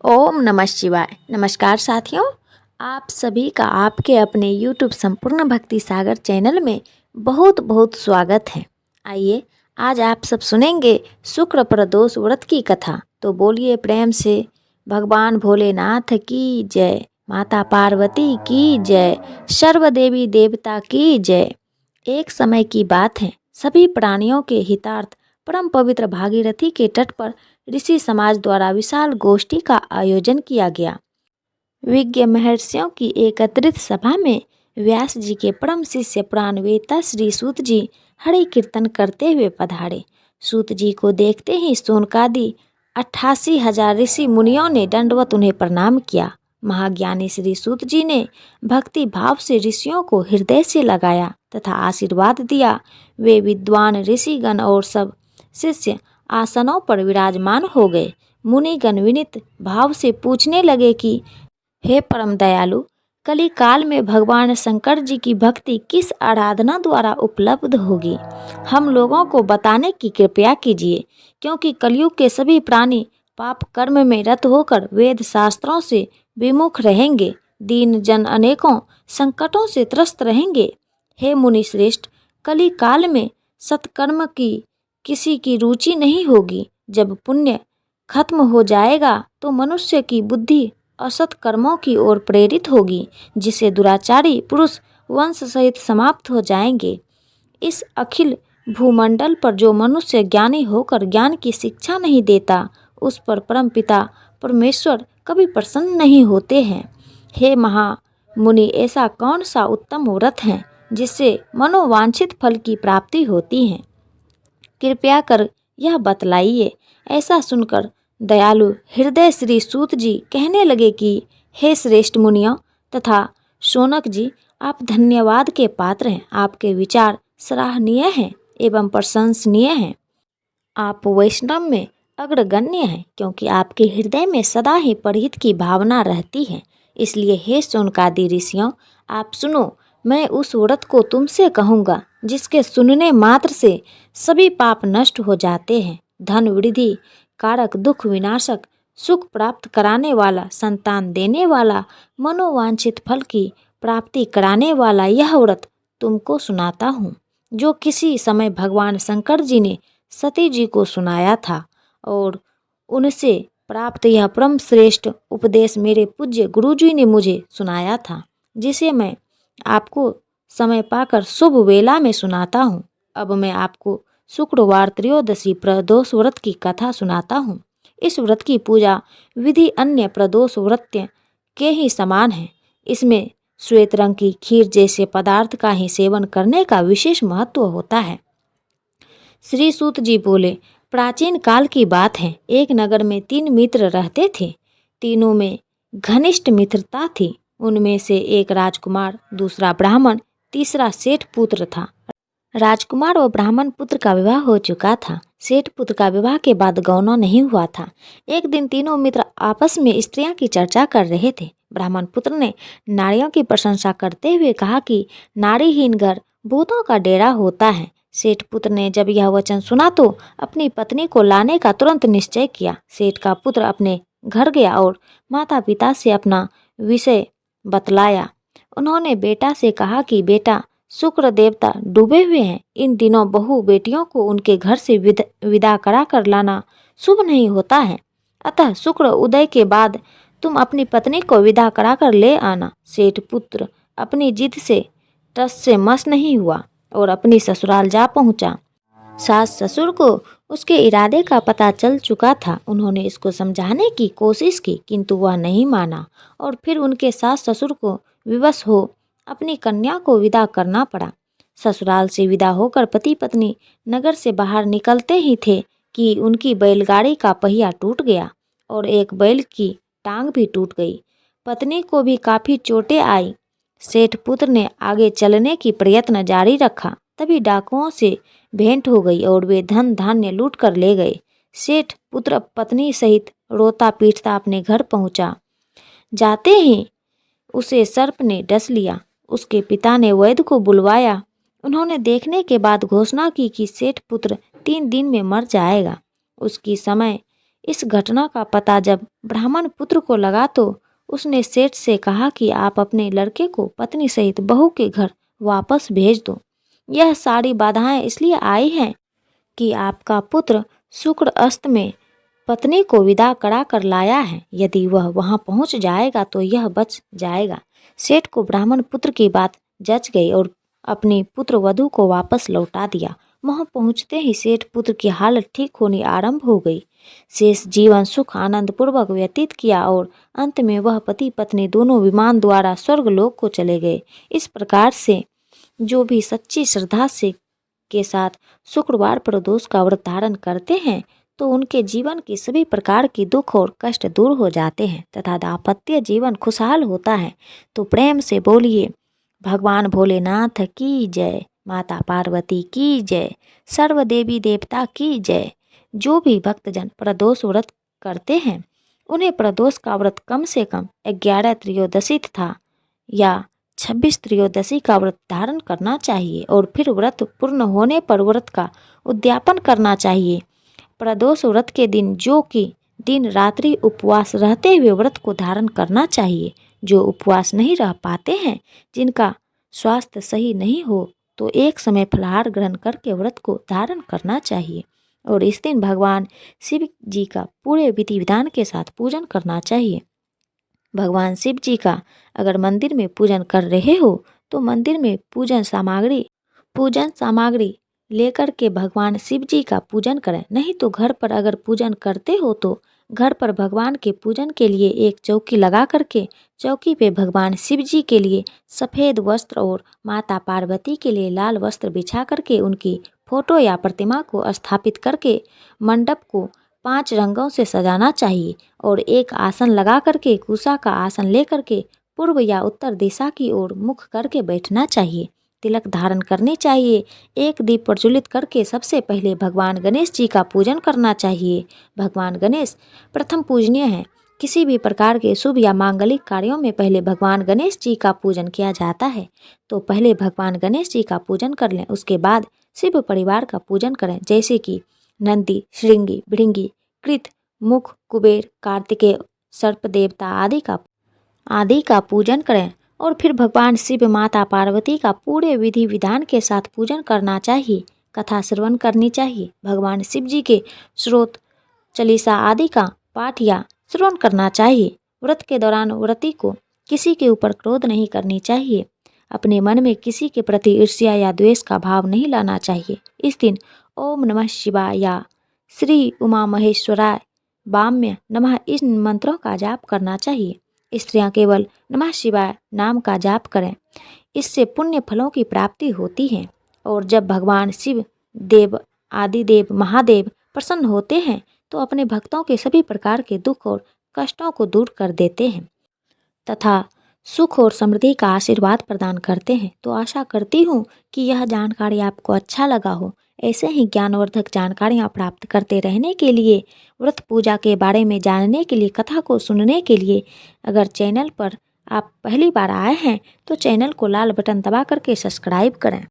ओम नमः शिवाय। नमस्कार साथियों, आप सभी का आपके अपने यूट्यूब संपूर्ण भक्ति सागर चैनल में बहुत बहुत स्वागत है। आइए आज आप सब सुनेंगे शुक्र प्रदोष व्रत की कथा। तो बोलिए प्रेम से भगवान भोलेनाथ की जय, माता पार्वती की जय, सर्व देवी देवता की जय। एक समय की बात है, सभी प्राणियों के हितार्थ परम पवित्र भागीरथी के तट पर ऋषि समाज द्वारा विशाल गोष्ठी का आयोजन किया गया। विज्ञ महर्षियों की एकत्रित सभा में व्यास जी के परम शिष्य प्राणवेता श्री सूत जी हरि कीर्तन करते हुए पधारे। सूत जी को देखते ही सोनकादि 88,000 ऋषि मुनियों ने दंडवत उन्हें प्रणाम किया। महाज्ञानी श्री सूत जी ने भक्ति भाव से ऋषियों को हृदय से लगाया तथा आशीर्वाद दिया। वे विद्वान ऋषिगण और सब शिष्य आसनों पर विराजमान हो गए। मुनिगण विनीत भाव से पूछने लगे कि हे परम दयालु, कली काल में भगवान शंकर जी की भक्ति किस आराधना द्वारा उपलब्ध होगी? हम लोगों को बताने की कृपया कीजिए, क्योंकि कलयुग के सभी प्राणी पाप कर्म में रत होकर वेद शास्त्रों से विमुख रहेंगे। दीन जन अनेकों संकटों से त्रस्त रहेंगे। हे मुनि श्रेष्ठ, कली काल में सत्कर्म की किसी की रुचि नहीं होगी। जब पुण्य खत्म हो जाएगा तो मनुष्य की बुद्धि असत कर्मों की ओर प्रेरित होगी, जिससे दुराचारी पुरुष वंश सहित समाप्त हो जाएंगे। इस अखिल भूमंडल पर जो मनुष्य ज्ञानी होकर ज्ञान की शिक्षा नहीं देता, उस पर परमपिता परमेश्वर कभी प्रसन्न नहीं होते हैं। हे महामुनि, ऐसा कौन सा उत्तम व्रत है जिससे मनोवांछित फल की प्राप्ति होती है? कृपया कर यह बतलाइए। ऐसा सुनकर दयालु हृदय श्री सूत जी कहने लगे कि हे श्रेष्ठ मुनियों तथा शौनक जी, आप धन्यवाद के पात्र हैं। आपके विचार सराहनीय हैं एवं प्रशंसनीय हैं। आप वैष्णव में अग्रगण्य हैं, क्योंकि आपके हृदय में सदा ही परहित की भावना रहती है। इसलिए हे शौनकादि ऋषियों, आप सुनो। मैं उस व्रत को तुमसे कहूँगा जिसके सुनने मात्र से सभी पाप नष्ट हो जाते हैं। धन वृद्धि कारक, दुख विनाशक, सुख प्राप्त कराने वाला, संतान देने वाला, मनोवांछित फल की प्राप्ति कराने वाला यह व्रत तुमको सुनाता हूँ, जो किसी समय भगवान शंकर जी ने सती जी को सुनाया था। और उनसे प्राप्त यह परम श्रेष्ठ उपदेश मेरे पूज्य गुरुजी ने मुझे सुनाया था, जिसे मैं आपको समय पाकर शुभ वेला में सुनाता हूँ। अब मैं आपको शुक्रवार त्रयोदशी प्रदोष व्रत की कथा सुनाता हूँ। इस व्रत की पूजा विधि अन्य प्रदोष व्रत के ही समान है। इसमें श्वेत रंग की खीर जैसे पदार्थ का ही सेवन करने का विशेष महत्व होता है। श्री सूत जी बोले, प्राचीन काल की बात है। एक नगर में 3 मित्र रहते थे। तीनों में घनिष्ठ मित्रता थी। उनमें से एक राजकुमार, दूसरा ब्राह्मण, तीसरा सेठ पुत्र था। राजकुमार और ब्राह्मण पुत्र का विवाह हो चुका था। सेठ पुत्र का विवाह के बाद गौना नहीं हुआ था। एक दिन तीनों मित्र आपस में स्त्रियां की चर्चा कर रहे थे। ब्राह्मण पुत्र ने नारियों की प्रशंसा करते हुए कहा कि नारीहीन घर भूतों का डेरा होता है। सेठ पुत्र ने जब यह वचन सुना तो अपनी पत्नी को लाने का तुरंत निश्चय किया। सेठ का पुत्र अपने घर गया और माता पिता से अपना विषय बतलाया। उन्होंने बेटा से कहा कि बेटा, शुक्र देवता डूबे हुए हैं। इन दिनों बहू बेटियों को उनके घर से विदा करा कर लाना शुभ नहीं होता है। अतः शुक्र उदय के बाद तुम अपनी पत्नी को विदा करा कर ले आना। सेठ पुत्र अपनी जिद से टस से मस नहीं हुआ और अपनी ससुराल जा पहुंचा। सास ससुर को उसके इरादे का पता चल चुका था। उन्होंने इसको समझाने की कोशिश की, किंतु वह नहीं माना और फिर उनके सास ससुर को विवश हो अपनी कन्या को विदा करना पड़ा। ससुराल से विदा होकर पति पत्नी नगर से बाहर निकलते ही थे कि उनकी बैलगाड़ी का पहिया टूट गया और एक बैल की टांग भी टूट गई। पत्नी को भी काफ़ी चोटें आई। सेठ पुत्र ने आगे चलने की प्रयत्न जारी रखा। तभी डाकुओं से भेंट हो गई और वे धन धान्य लूट कर ले गए। सेठ पुत्र पत्नी सहित रोता पीटता अपने घर पहुंचा। जाते ही उसे सर्प ने डस लिया। उसके पिता ने वैद्य को बुलवाया। उन्होंने देखने के बाद घोषणा की कि सेठ पुत्र 3 दिन में मर जाएगा। उसकी समय इस घटना का पता जब ब्राह्मण पुत्र को लगा तो उसने सेठ से कहा कि आप अपने लड़के को पत्नी सहित बहू के घर वापस भेज दो। यह सारी बाधाएं इसलिए आई हैं कि आपका पुत्र शुक्र अस्त में पत्नी को विदा करा कर लाया है। यदि वह वहां पहुंच जाएगा तो यह बच जाएगा। सेठ को ब्राह्मण पुत्र की बात जच गई और अपनी पुत्र वधू को वापस लौटा दिया। वहां पहुंचते ही सेठ पुत्र की हालत ठीक होनी आरंभ हो गई। शेष जीवन सुख आनंद पूर्वक व्यतीत किया और अंत में वह पति पत्नी दोनों विमान द्वारा स्वर्गलोक को चले गए। इस प्रकार से जो भी सच्ची श्रद्धा से के साथ शुक्रवार प्रदोष का व्रत धारण करते हैं तो उनके जीवन की सभी प्रकार की दुख और कष्ट दूर हो जाते हैं तथा दाम्पत्य जीवन खुशहाल होता है। तो प्रेम से बोलिए भगवान भोलेनाथ की जय, माता पार्वती की जय, सर्व देवी देवता की जय। जो भी भक्तजन प्रदोष व्रत करते हैं उन्हें प्रदोष का व्रत कम से कम 11 त्रयोदशी तथा या 26 त्रयोदशी का व्रत धारण करना चाहिए और फिर व्रत पूर्ण होने पर व्रत का उद्यापन करना चाहिए। प्रदोष व्रत के दिन जो कि दिन रात्रि उपवास रहते हुए व्रत को धारण करना चाहिए। जो उपवास नहीं रह पाते हैं, जिनका स्वास्थ्य सही नहीं हो, तो एक समय फलाहार ग्रहण करके व्रत को धारण करना चाहिए और इस दिन भगवान शिव जी का पूरे विधि विधान के साथ पूजन करना चाहिए। भगवान शिव जी का अगर मंदिर में पूजन कर रहे हो तो मंदिर में पूजन सामग्री लेकर के भगवान शिव जी का पूजन करें। नहीं तो घर पर अगर पूजन करते हो तो घर पर भगवान के पूजन के लिए एक चौकी लगा करके चौकी पे भगवान शिव जी के लिए सफ़ेद वस्त्र और माता पार्वती के लिए लाल वस्त्र बिछा करके उनकी फोटो या प्रतिमा को स्थापित करके मंडप को 5 रंगों से सजाना चाहिए और एक आसन लगा करके कुशा का आसन ले करके पूर्व या उत्तर दिशा की ओर मुख करके बैठना चाहिए। तिलक धारण करनी चाहिए। एक दीप प्रज्वलित करके सबसे पहले भगवान गणेश जी का पूजन करना चाहिए। भगवान गणेश प्रथम पूजनीय हैं। किसी भी प्रकार के शुभ या मांगलिक कार्यों में पहले भगवान गणेश जी का पूजन किया जाता है। तो पहले भगवान गणेश जी का पूजन कर लें, उसके बाद शिव परिवार का पूजन करें, जैसे कि नंदी, श्रृंगी, भृंगी, कृत, मुख, कुबेर, कार्तिकेय, सर्प देवता आदि का पूजन करें और फिर भगवान शिव माता पार्वती का पूरे विधि विधान के साथ पूजन करना चाहिए। कथा श्रवण करनी चाहिए। भगवान शिव जी के स्रोत चालीसा आदि का पाठ या श्रवण करना चाहिए। व्रत के दौरान व्रती को किसी के ऊपर क्रोध नहीं करनी चाहिए। अपने मन में किसी के प्रति ईर्ष्या या द्वेष का भाव नहीं लाना चाहिए। इस दिन ओम नमः शिवाय या श्री उमा महेश्वराय वाम्य नमः इन मंत्रों का जाप करना चाहिए। स्त्रियां केवल नमः शिवाय नाम का जाप करें, इससे पुण्य फलों की प्राप्ति होती है। और जब भगवान शिव देव आदिदेव महादेव प्रसन्न होते हैं तो अपने भक्तों के सभी प्रकार के दुख और कष्टों को दूर कर देते हैं तथा सुख और समृद्धि का आशीर्वाद प्रदान करते हैं। तो आशा करती हूँ कि यह जानकारी आपको अच्छा लगा हो। ऐसे ही ज्ञानवर्धक जानकारियाँ प्राप्त करते रहने के लिए, व्रत पूजा के बारे में जानने के लिए, कथा को सुनने के लिए अगर चैनल पर आप पहली बार आए हैं तो चैनल को लाल बटन दबा करके सब्सक्राइब करें।